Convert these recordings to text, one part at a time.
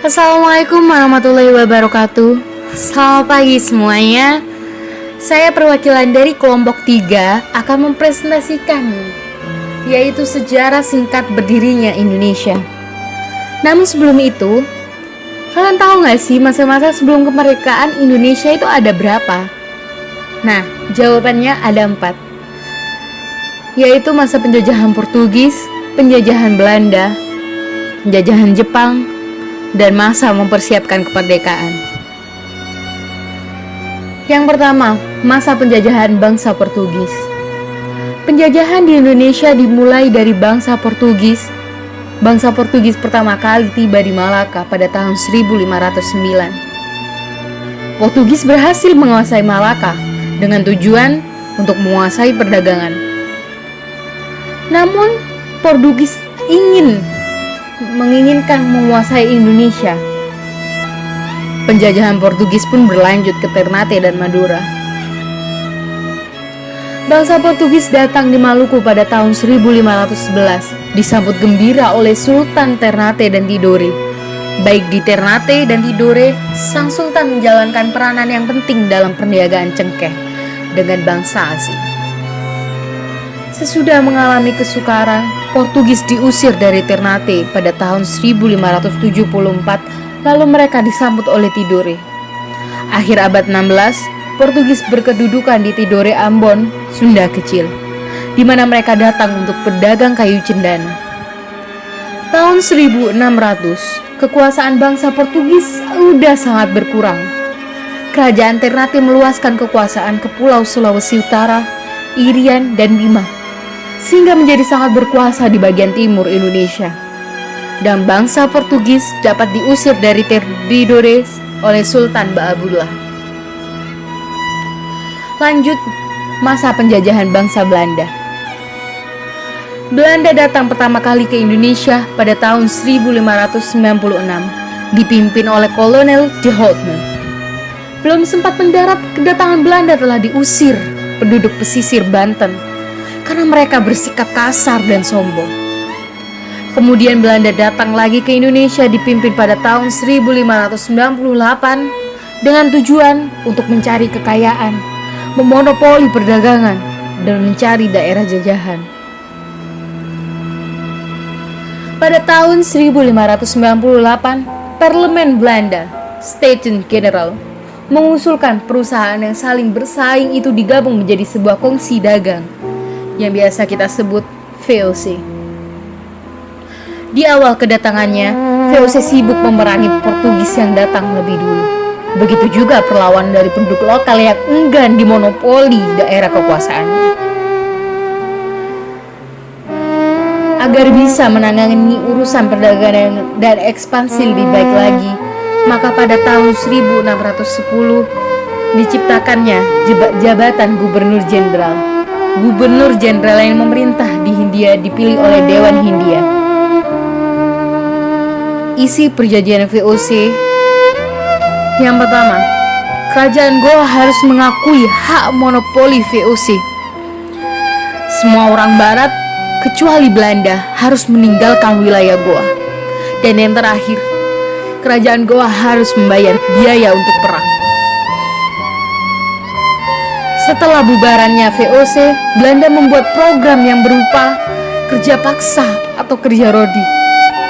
Assalamualaikum warahmatullahi wabarakatuh. Selamat pagi semuanya. Saya perwakilan dari kelompok 3 akan mempresentasikan yaitu sejarah singkat berdirinya Indonesia. Namun sebelum itu, kalian tahu gak sih masa-masa sebelum kemerdekaan Indonesia itu ada berapa? Nah, jawabannya ada 4, yaitu masa penjajahan Portugis, penjajahan Belanda, penjajahan Jepang, dan masa mempersiapkan kemerdekaan. Yang pertama, masa penjajahan bangsa Portugis. Penjajahan di Indonesia dimulai dari bangsa Portugis. Bangsa Portugis pertama kali tiba di Malaka pada tahun 1509. Portugis berhasil menguasai Malaka dengan tujuan untuk menguasai perdagangan. Namun, Portugis menginginkan menguasai Indonesia. Penjajahan Portugis pun berlanjut ke Ternate dan Madura. Bangsa Portugis datang di Maluku pada tahun 1511, disambut gembira oleh Sultan Ternate dan Tidore. Baik di Ternate dan Tidore, sang sultan menjalankan peranan yang penting dalam perniagaan cengkeh dengan bangsa asing. Sesudah mengalami kesukaran, Portugis diusir dari Ternate pada tahun 1574, lalu mereka disambut oleh Tidore. Akhir abad 16, Portugis berkedudukan di Tidore Ambon, Sunda Kecil, di mana mereka datang untuk pedagang kayu cendana. Tahun 1600, kekuasaan bangsa Portugis sudah sangat berkurang. Kerajaan Ternate meluaskan kekuasaan ke Pulau Sulawesi Utara, Irian, dan Bima, sehingga menjadi sangat berkuasa di bagian timur Indonesia. Dan bangsa Portugis dapat diusir dari Tidore oleh Sultan Baabullah. Lanjut, masa penjajahan bangsa Belanda. Belanda datang pertama kali ke Indonesia pada tahun 1596, dipimpin oleh Kolonel de Houtman. Belum sempat mendarat, kedatangan Belanda telah diusir penduduk pesisir Banten karena mereka bersikap kasar dan sombong. Kemudian Belanda datang lagi ke Indonesia dipimpin pada tahun 1598 dengan tujuan untuk mencari kekayaan, memonopoli perdagangan, dan mencari daerah jajahan. Pada tahun 1598, Parlemen Belanda, Staten General, mengusulkan perusahaan yang saling bersaing itu digabung menjadi sebuah kongsi dagang yang biasa kita sebut VOC. Di awal kedatangannya, VOC sibuk memerangi Portugis yang datang lebih dulu. Begitu juga perlawanan dari penduduk lokal yang enggan dimonopoli daerah kekuasaannya. Agar bisa menangani urusan perdagangan dan ekspansi lebih baik lagi, maka pada tahun 1610 diciptakannya jabatan Gubernur Jenderal. Gubernur Jenderal yang memerintah di Hindia dipilih oleh Dewan Hindia. Isi perjanjian VOC. Yang pertama, kerajaan Goa harus mengakui hak monopoli VOC. Semua orang barat, kecuali Belanda, harus meninggalkan wilayah Goa. Dan yang terakhir, kerajaan Goa harus membayar biaya untuk perang. Setelah bubarannya VOC, Belanda membuat program yang berupa kerja paksa atau kerja rodi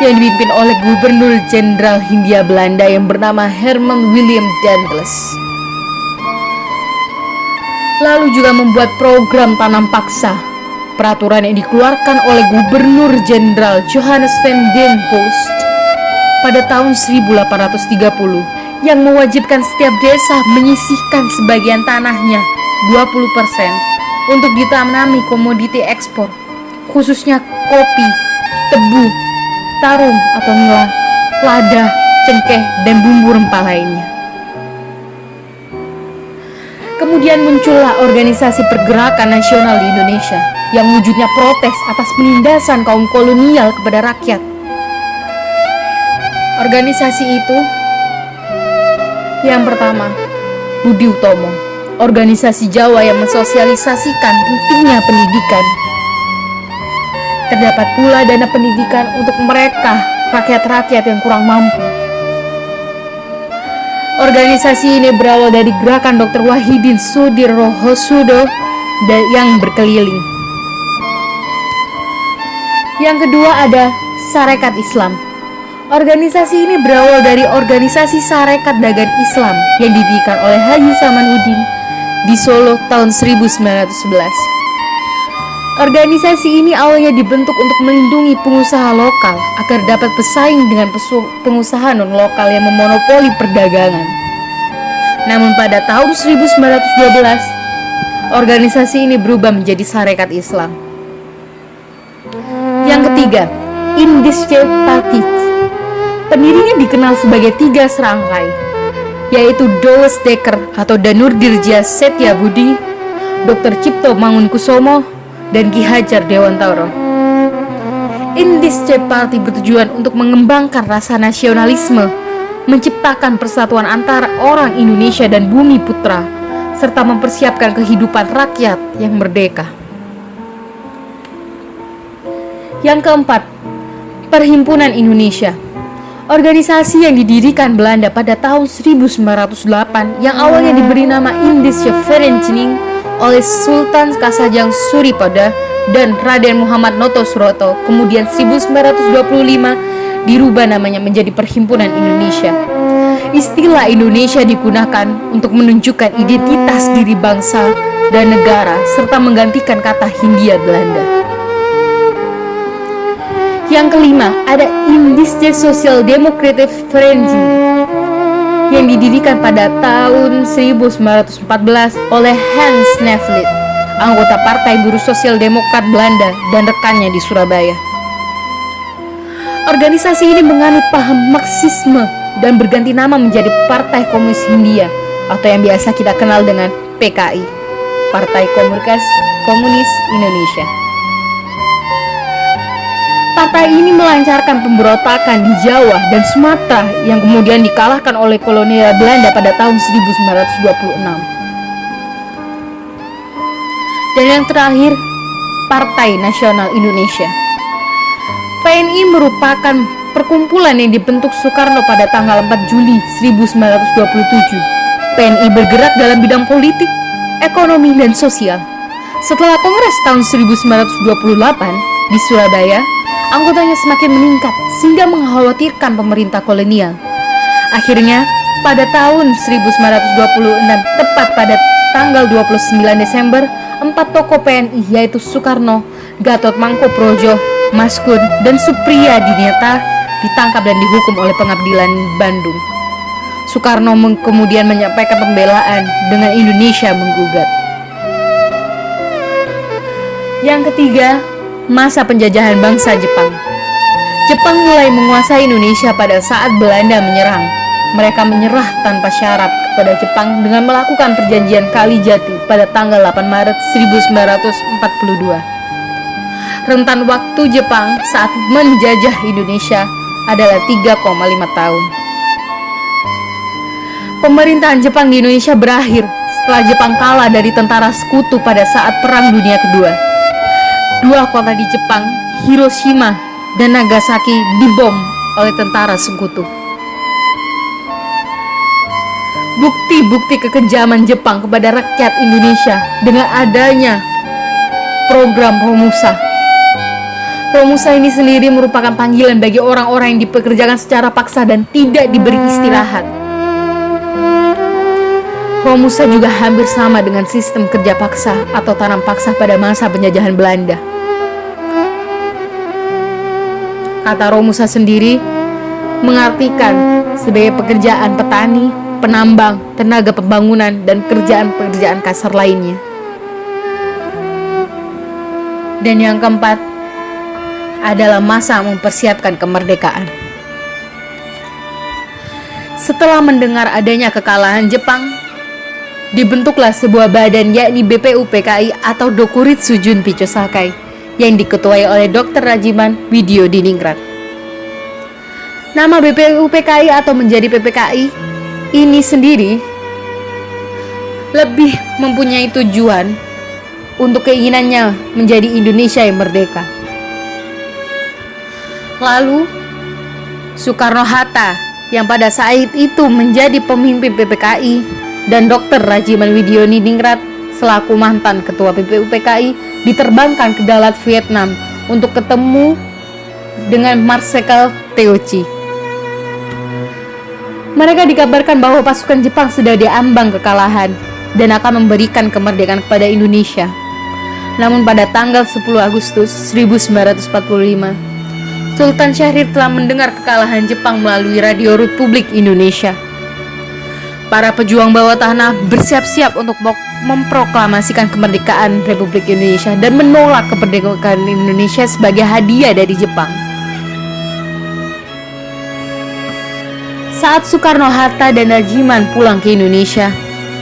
yang dipimpin oleh Gubernur Jenderal Hindia Belanda yang bernama Herman Willem Daendels. Lalu juga membuat program tanam paksa, peraturan yang dikeluarkan oleh Gubernur Jenderal Johannes van den Bosch pada tahun 1830 yang mewajibkan setiap desa menyisihkan sebagian tanahnya 20% untuk ditanami komoditi ekspor, khususnya kopi, tebu, tarum atau nila, lada, cengkeh, dan bumbu rempah lainnya. Kemudian muncullah organisasi pergerakan nasional di Indonesia yang wujudnya protes atas penindasan kaum kolonial kepada rakyat. Organisasi itu yang pertama, Budi Utomo, organisasi Jawa yang mensosialisasikan pentingnya pendidikan. Terdapat pula dana pendidikan untuk mereka, rakyat-rakyat yang kurang mampu. Organisasi ini berawal dari gerakan Dr. Wahidin Sudirohosodo yang berkeliling. Yang kedua ada Sarekat Islam. Organisasi ini berawal dari organisasi Sarekat Dagang Islam yang didirikan oleh Haji Samanuddin di Solo tahun 1911. Organisasi ini awalnya dibentuk untuk melindungi pengusaha lokal agar dapat bersaing dengan pengusaha non-lokal yang memonopoli perdagangan. Namun pada tahun 1912, organisasi ini berubah menjadi Sarekat Islam. Yang ketiga, Indische Party. Pendirinya dikenal sebagai 3 serangkai, yaitu Douwes Dekker atau Danur Dirja Setiabudi, Dr. Cipto Mangunkusumo, dan Ki Hajar Dewantara. Indische Party bertujuan untuk mengembangkan rasa nasionalisme, menciptakan persatuan antara orang Indonesia dan Bumi Putra, serta mempersiapkan kehidupan rakyat yang merdeka. Yang keempat, Perhimpunan Indonesia. Organisasi yang didirikan Belanda pada tahun 1908 yang awalnya diberi nama Indische Vereniging oleh Sultan Kasajang Suripada dan Raden Muhammad Noto Suroto, kemudian 1925 dirubah namanya menjadi Perhimpunan Indonesia. Istilah Indonesia digunakan untuk menunjukkan identitas diri bangsa dan negara serta menggantikan kata Hindia Belanda. Yang kelima, ada Indische Sozialdemokratische Vereniging yang didirikan pada tahun 1914 oleh Hans Nevlid, anggota Partai Buruh Sosial Demokrat Belanda dan rekannya di Surabaya. Organisasi ini menganut paham Marxisme dan berganti nama menjadi Partai Komunis Hindia atau yang biasa kita kenal dengan PKI, Partai Komunis Indonesia. Partai ini melancarkan pemberontakan di Jawa dan Sumatera yang kemudian dikalahkan oleh kolonial Belanda pada tahun 1926. Dan yang terakhir, Partai Nasional Indonesia. PNI merupakan perkumpulan yang dibentuk Soekarno pada tanggal 4 Juli 1927. PNI bergerak dalam bidang politik, ekonomi, dan sosial. Setelah Kongres tahun 1928 di Surabaya, anggotanya semakin meningkat sehingga mengkhawatirkan pemerintah kolonial. Akhirnya, pada tahun 1926, tepat pada tanggal 29 Desember, 4 tokoh PNI yaitu Soekarno, Gatot Mangkoepradjo, Maskun, dan Supriya Dinata ditangkap dan dihukum oleh Pengadilan Bandung. Soekarno kemudian menyampaikan pembelaan dengan Indonesia menggugat. Yang ketiga, masa penjajahan bangsa Jepang. Jepang mulai menguasai Indonesia pada saat Belanda menyerang. Mereka menyerah tanpa syarat kepada Jepang dengan melakukan perjanjian Kalijati pada tanggal 8 Maret 1942. Rentan waktu Jepang saat menjajah Indonesia adalah 3,5 tahun. Pemerintahan Jepang di Indonesia berakhir setelah Jepang kalah dari tentara sekutu pada saat Perang Dunia Kedua. 2 kota di Jepang, Hiroshima dan Nagasaki, dibom oleh tentara sekutu. Bukti-bukti kekejaman Jepang kepada rakyat Indonesia dengan adanya program Romusa. Romusa ini sendiri merupakan panggilan bagi orang-orang yang dipekerjakan secara paksa dan tidak diberi istirahat. Romusa juga hampir sama dengan sistem kerja paksa atau tanam paksa pada masa penjajahan Belanda. Kata Romusa sendiri mengartikan sebagai pekerjaan petani, penambang, tenaga pembangunan, dan pekerjaan-pekerjaan kasar lainnya. Dan yang keempat adalah masa mempersiapkan kemerdekaan. Setelah mendengar adanya kekalahan Jepang, dibentuklah sebuah badan yakni BPUPKI atau Dokuritsu Junpei Chosakai yang diketuai oleh Dr. Rajiman Widyodiningrat. Nama BPUPKI atau menjadi PPKI ini sendiri lebih mempunyai tujuan untuk keinginannya menjadi Indonesia yang merdeka. Lalu Soekarno-Hatta yang pada saat itu menjadi pemimpin PPKI, dan Dr. Rajiman Widyoningrat selaku mantan ketua PPKI diterbangkan ke Dalat, Vietnam untuk ketemu dengan Marsekal Teochew. Mereka dikabarkan bahwa pasukan Jepang sudah diambang kekalahan dan akan memberikan kemerdekaan kepada Indonesia. Namun pada tanggal 10 Agustus 1945, Sultan Syahrir telah mendengar kekalahan Jepang melalui radio Republik Indonesia. Para pejuang bawah tanah bersiap-siap untuk memproklamasikan kemerdekaan Republik Indonesia dan menolak kemerdekaan Indonesia sebagai hadiah dari Jepang. Saat Soekarno-Hatta dan Rajiman pulang ke Indonesia,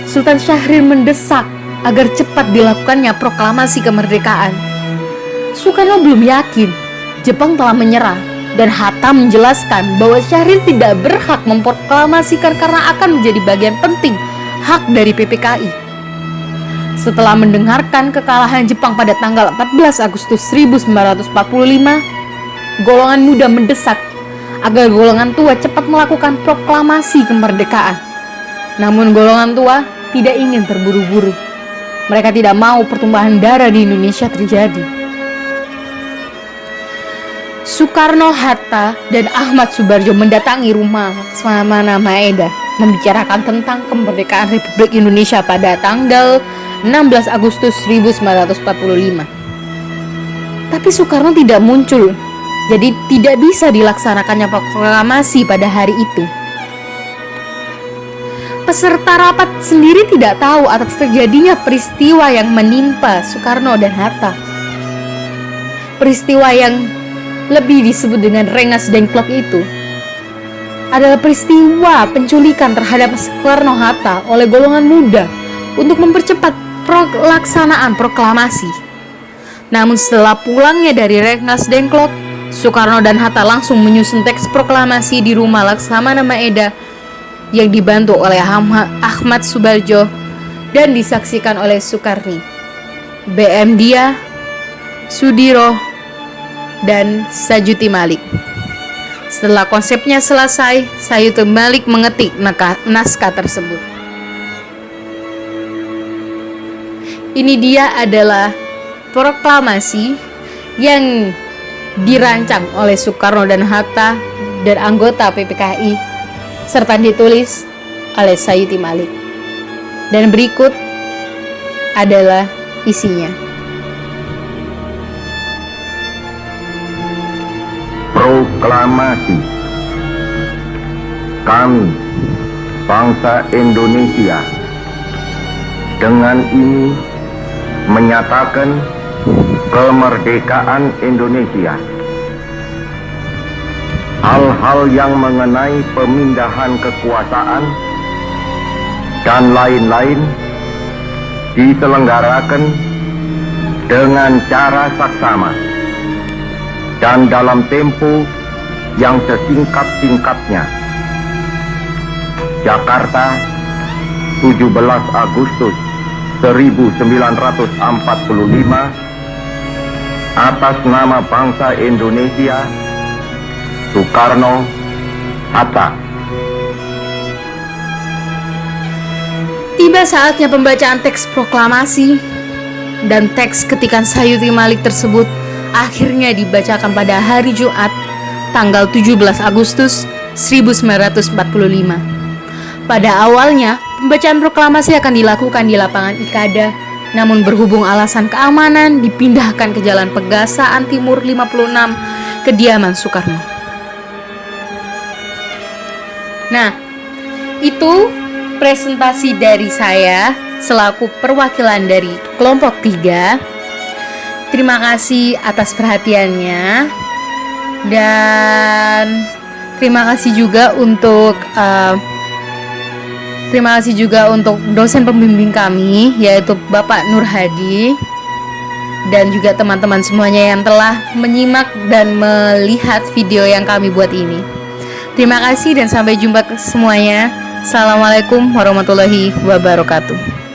Sultan Syahrir mendesak agar cepat dilakukannya proklamasi kemerdekaan. Soekarno belum yakin Jepang telah menyerah, dan Hatta menjelaskan bahwa Syahrir tidak berhak memproklamasikan karena akan menjadi bagian penting hak dari PPKI. Setelah mendengarkan kekalahan Jepang pada tanggal 14 Agustus 1945, golongan muda mendesak agar golongan tua cepat melakukan proklamasi kemerdekaan. Namun golongan tua tidak ingin terburu-buru. Mereka tidak mau pertumpahan darah di Indonesia terjadi. Soekarno, Hatta, dan Ahmad Subarjo mendatangi rumah Laksamana Maeda membicarakan tentang kemerdekaan Republik Indonesia pada tanggal 16 Agustus 1945. Tapi Soekarno tidak muncul, jadi tidak bisa dilaksanakannya proklamasi pada hari itu. Peserta rapat sendiri tidak tahu atas terjadinya peristiwa yang menimpa Soekarno dan Hatta. Peristiwa yang lebih disebut dengan Rengas Dengklok itu adalah peristiwa penculikan terhadap Soekarno-Hatta oleh golongan muda untuk mempercepat pelaksanaan proklamasi. Namun setelah pulangnya dari Rengas Dengklok, Soekarno dan Hatta langsung menyusun teks proklamasi di rumah Laksamana Maeda yang dibantu oleh Ahmad Subarjo dan disaksikan oleh Sukarni, BM Dia, Sudiro, dan Sayuti Malik. Setelah konsepnya selesai, Sayuti Malik mengetik naskah tersebut. Ini dia adalah proklamasi yang dirancang oleh Soekarno dan Hatta dan anggota PPKI serta ditulis oleh Sayuti Malik. Dan berikut adalah isinya. Proklamasi. Kami, bangsa Indonesia, dengan ini menyatakan kemerdekaan Indonesia. Hal-hal yang mengenai pemindahan kekuasaan dan lain-lain diselenggarakan dengan cara saksama dan dalam tempo yang sesingkat-singkatnya. Jakarta, 17 Agustus 1945, atas nama bangsa Indonesia, Soekarno, Hatta. Tiba saatnya pembacaan teks proklamasi, dan teks ketikan Sayuti Malik tersebut akhirnya dibacakan pada hari Jumat, tanggal 17 Agustus 1945. Pada awalnya, pembacaan proklamasi akan dilakukan di lapangan Ikada, namun berhubung alasan keamanan dipindahkan ke Jalan Pegasaan Timur 56, kediaman Soekarno. Nah, itu presentasi dari saya selaku perwakilan dari kelompok 3. Terima kasih atas perhatiannya, dan terima kasih juga untuk dosen pembimbing kami, yaitu Bapak Nur Hadi, dan juga teman-teman semuanya yang telah menyimak dan melihat video yang kami buat ini. Terima kasih dan sampai jumpa semuanya. Assalamualaikum warahmatullahi wabarakatuh.